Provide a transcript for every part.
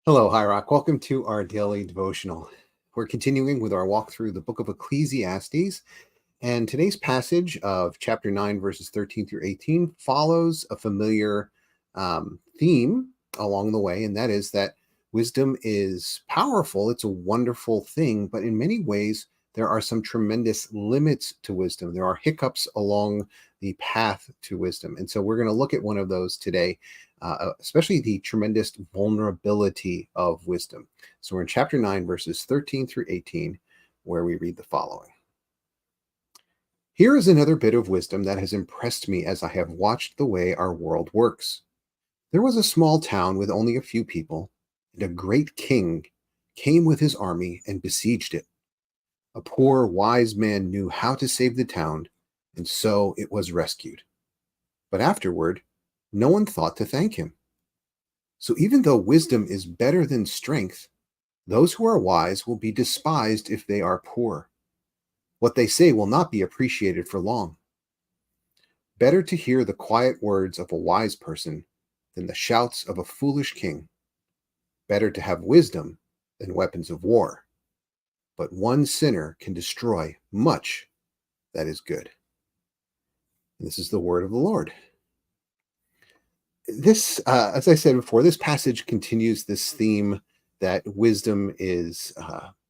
Hello, Hi Rock. Welcome to our daily devotional. We're continuing with our walk through the book of Ecclesiastes, and today's passage of chapter 9, verses 13 through 18 follows a familiar theme along the way, and that is that wisdom is powerful. It's a wonderful thing, but in many ways, there are some tremendous limits to wisdom. There are hiccups along the path to wisdom. And so we're going to look at one of those today, especially the tremendous vulnerability of wisdom. So we're in chapter 9, verses 13 through 18, where we read the following. Here is another bit of wisdom that has impressed me as I have watched the way our world works. There was a small town with only a few people, and a great king came with his army and besieged it. A poor, wise man knew how to save the town, and so it was rescued. But afterward, no one thought to thank him. So even though wisdom is better than strength, those who are wise will be despised if they are poor. What they say will not be appreciated for long. Better to hear the quiet words of a wise person than the shouts of a foolish king. Better to have wisdom than weapons of war. But one sinner can destroy much that is good. And this is the word of the Lord. This, as I said before, this passage continues this theme that wisdom is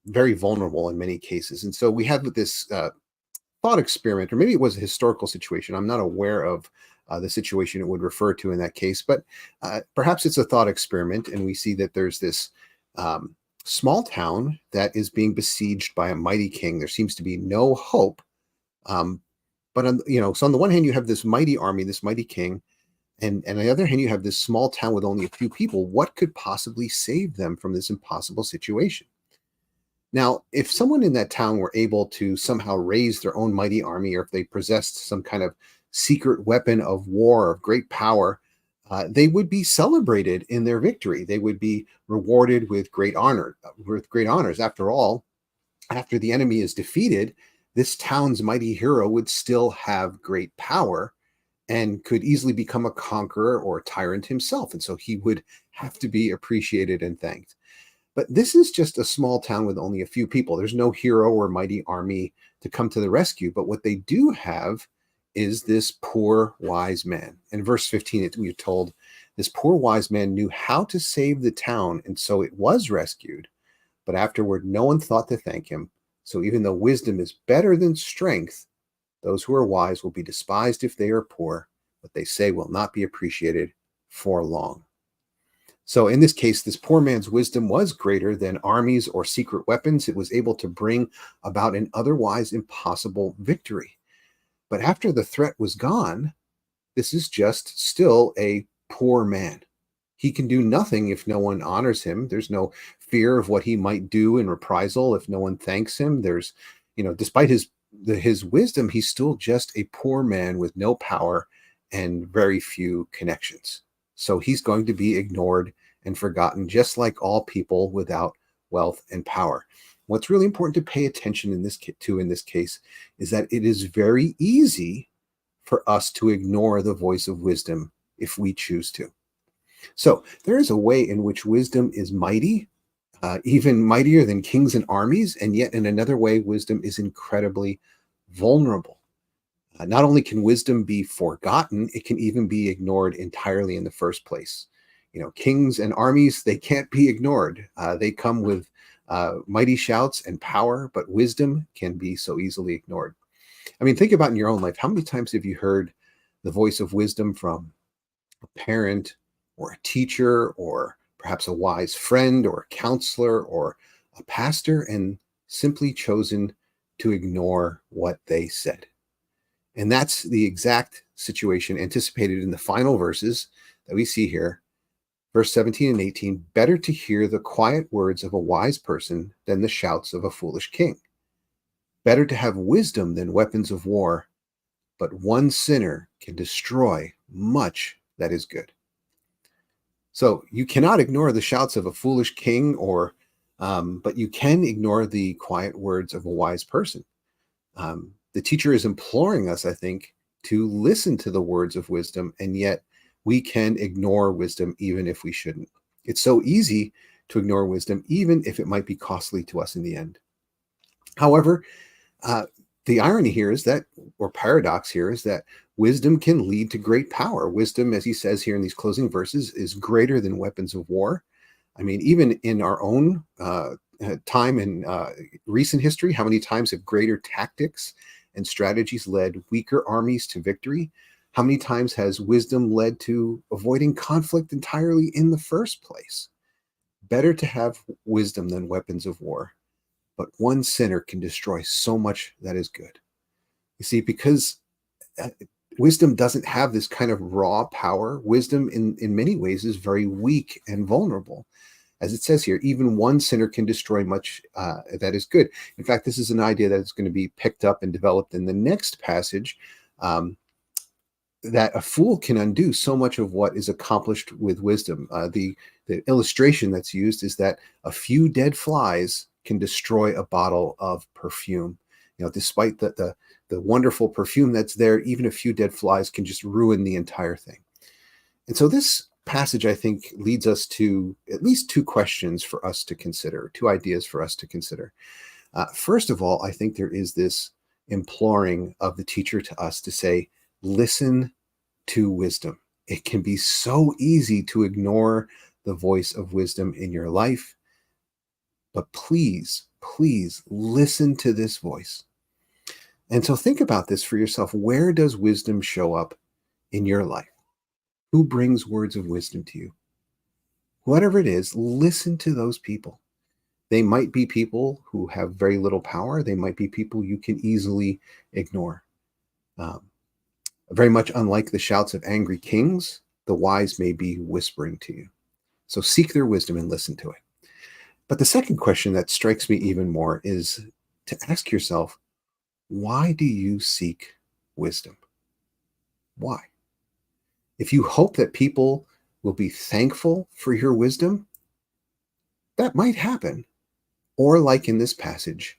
very vulnerable in many cases. And so we have this thought experiment, or maybe it was a historical situation. I'm not aware of the situation it would refer to in that case, but perhaps it's a thought experiment. And we see that there's this small town that is being besieged by a mighty king. There seems to be no hope. But so on the one hand, you have this mighty army, this mighty king, and on the other hand, you have this small town with only a few people. What could possibly save them from this impossible situation? Now, if someone in that town were able to somehow raise their own mighty army, or if they possessed some kind of secret weapon of war of great power, they would be celebrated in their victory. They would be rewarded with great honor, with great honors. After all, after the enemy is defeated, this town's mighty hero would still have great power and could easily become a conqueror or a tyrant himself. And so he would have to be appreciated and thanked. But this is just a small town with only a few people. There's no hero or mighty army to come to the rescue. But what they do have is this poor wise man. In verse 15, we're told, this poor wise man knew how to save the town, and so it was rescued. But afterward, no one thought to thank him. So even though wisdom is better than strength, those who are wise will be despised if they are poor. What they say will not be appreciated for long. So in this case, this poor man's wisdom was greater than armies or secret weapons. It was able to bring about an otherwise impossible victory. But after the threat was gone, this is just still a poor man. He can do nothing if no one honors him. There's no fear of what he might do in reprisal if no one thanks him. There's, despite his wisdom, he's still just a poor man with no power and very few connections. So he's going to be ignored and forgotten, just like all people without wealth and power. What's really important to pay attention in this case is that it is very easy for us to ignore the voice of wisdom if we choose to. So there is a way in which wisdom is mighty, even mightier than kings and armies, and yet in another way, wisdom is incredibly vulnerable. Not only can wisdom be forgotten, it can even be ignored entirely in the first place. Kings and armies, they can't be ignored. They come with mighty shouts and power, but wisdom can be so easily ignored. I mean, think about in your own life, how many times have you heard the voice of wisdom from a parent or a teacher or perhaps a wise friend or a counselor or a pastor and simply chosen to ignore what they said? And that's the exact situation anticipated in the final verses that we see here. Verse 17 and 18, better to hear the quiet words of a wise person than the shouts of a foolish king. Better to have wisdom than weapons of war, but one sinner can destroy much that is good. So you cannot ignore the shouts of a foolish king, but you can ignore the quiet words of a wise person. The teacher is imploring us, I think, to listen to the words of wisdom, and yet we can ignore wisdom even if we shouldn't. It's so easy to ignore wisdom, even if it might be costly to us in the end. However, uh, the irony here is that, or paradox here, is that wisdom can lead to great power. Wisdom, as he says here in these closing verses, is greater than weapons of war. I mean, even in our own time in recent history, how many times have greater tactics and strategies led weaker armies to victory? How many times has wisdom led to avoiding conflict entirely in the first place? Better to have wisdom than weapons of war, but one sinner can destroy so much that is good. You see, because wisdom doesn't have this kind of raw power. Wisdom, in many ways, is very weak and vulnerable. As it says here, even one sinner can destroy much that is good. In fact, this is an idea that is going to be picked up and developed in the next passage, that a fool can undo so much of what is accomplished with wisdom. The illustration that's used is that a few dead flies can destroy a bottle of perfume. Despite the wonderful perfume that's there, even a few dead flies can just ruin the entire thing. And so this passage, I think, leads us to at least two questions for us to consider, two ideas for us to consider. First of all, I think there is this imploring of the teacher to us to say, listen to wisdom. It can be so easy to ignore the voice of wisdom in your life, but please, please listen to this voice. And so think about this for yourself. Where does wisdom show up in your life? Who brings words of wisdom to you? Whatever it is, listen to those people. They might be people who have very little power. They might be people you can easily ignore. Very much unlike the shouts of angry kings, the wise may be whispering to you. So seek their wisdom and listen to it. But the second question that strikes me even more is to ask yourself, why do you seek wisdom? Why? If you hope that people will be thankful for your wisdom, that might happen. Or like in this passage,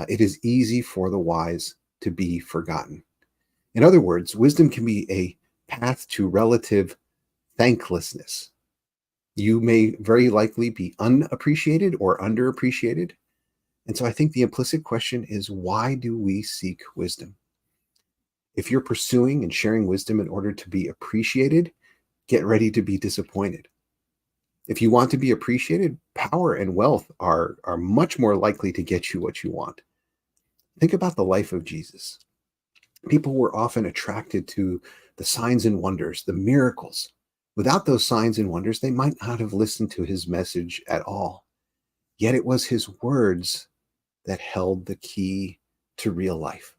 it is easy for the wise to be forgotten. In other words, wisdom can be a path to relative thanklessness. You may very likely be unappreciated or underappreciated. And so I think the implicit question is, why do we seek wisdom? If you're pursuing and sharing wisdom in order to be appreciated, get ready to be disappointed. If you want to be appreciated, power and wealth are much more likely to get you what you want. Think about the life of Jesus. People were often attracted to the signs and wonders, the miracles. Without those signs and wonders, they might not have listened to his message at all. Yet it was his words that held the key to real life.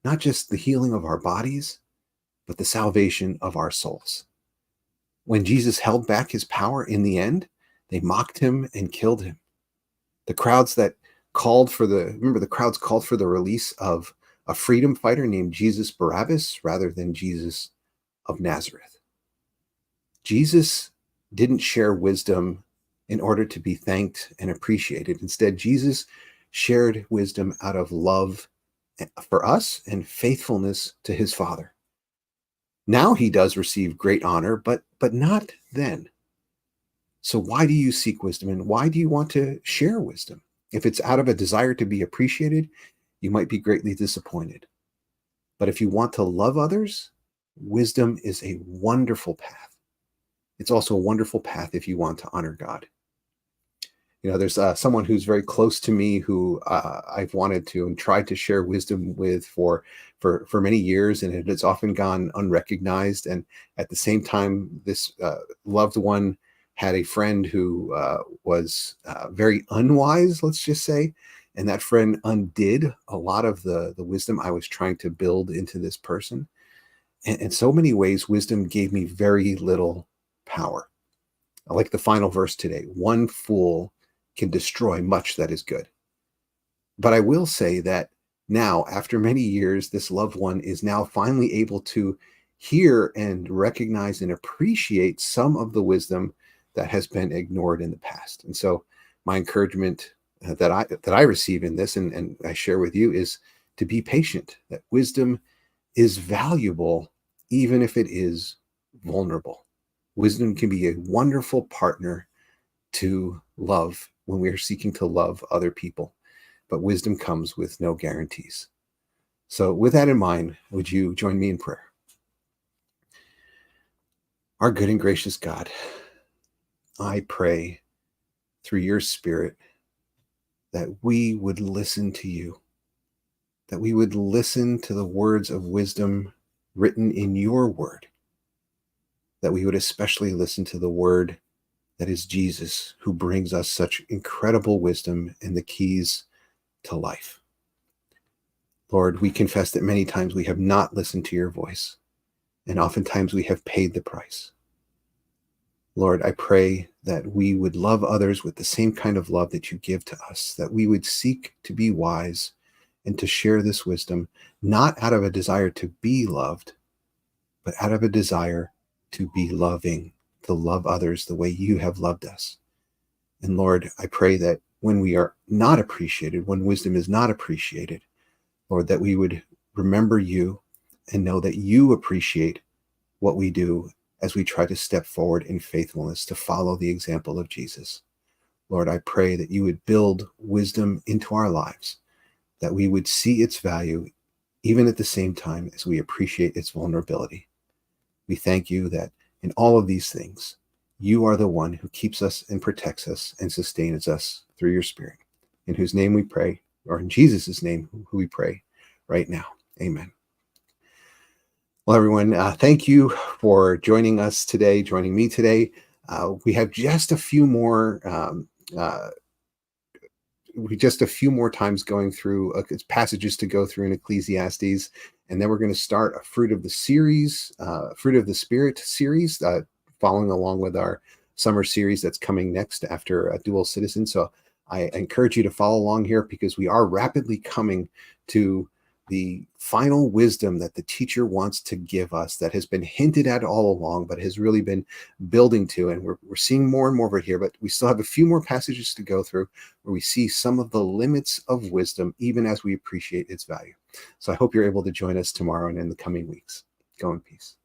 Not just the healing of our bodies, but the salvation of our souls. When Jesus held back his power in the end, they mocked him and killed him. The crowds called for the release of a freedom fighter named Jesus Barabbas rather than Jesus of Nazareth. Jesus didn't share wisdom in order to be thanked and appreciated. Instead, Jesus shared wisdom out of love for us and faithfulness to his Father. Now he does receive great honor, but not then. So why do you seek wisdom, and why do you want to share wisdom? If it's out of a desire to be appreciated, you might be greatly disappointed. But if you want to love others, wisdom is a wonderful path. It's also a wonderful path if you want to honor God. There's someone who's very close to me who I've wanted to and tried to share wisdom with for many years, and it has often gone unrecognized. And at the same time, this loved one had a friend who was very unwise, let's just say, and that friend undid a lot of the wisdom I was trying to build into this person. And in so many ways, wisdom gave me very little power. Like the final verse today, one fool can destroy much that is good. But I will say that now, after many years, this loved one is now finally able to hear and recognize and appreciate some of the wisdom that has been ignored in the past. And so my encouragement that I receive in this and I share with you is to be patient, that wisdom is valuable even if it is vulnerable. Wisdom can be a wonderful partner to love when we are seeking to love other people. But wisdom comes with no guarantees. So with that in mind, would you join me in prayer? Our good and gracious God, I pray through your Spirit that we would listen to you, that we would listen to the words of wisdom written in your word, that we would especially listen to the word that is Jesus, who brings us such incredible wisdom and the keys to life. Lord, we confess that many times we have not listened to your voice, and oftentimes we have paid the price. Lord, I pray that we would love others with the same kind of love that you give to us, that we would seek to be wise and to share this wisdom, not out of a desire to be loved, but out of a desire to be loving, to love others the way you have loved us. And Lord, I pray that when we are not appreciated, when wisdom is not appreciated, Lord, that we would remember you and know that you appreciate what we do as we try to step forward in faithfulness to follow the example of Jesus. Lord, I pray that you would build wisdom into our lives, that we would see its value even at the same time as we appreciate its vulnerability. We thank you that in all of these things, you are the one who keeps us and protects us and sustains us through your Spirit, in whose name we pray, or in Jesus' name who we pray right now. Amen. Well, everyone, thank you for joining us today, joining me today. We have just a few more times going through passages to go through in Ecclesiastes, and then we're going to start a fruit of the Spirit series, following along with our summer series that's coming next after Dual Citizen. So I encourage you to follow along here, because we are rapidly coming to the final wisdom that the teacher wants to give us, that has been hinted at all along, but has really been building to. And we're seeing more and more of it here, but we still have a few more passages to go through where we see some of the limits of wisdom, even as we appreciate its value. So I hope you're able to join us tomorrow and in the coming weeks. Go in peace.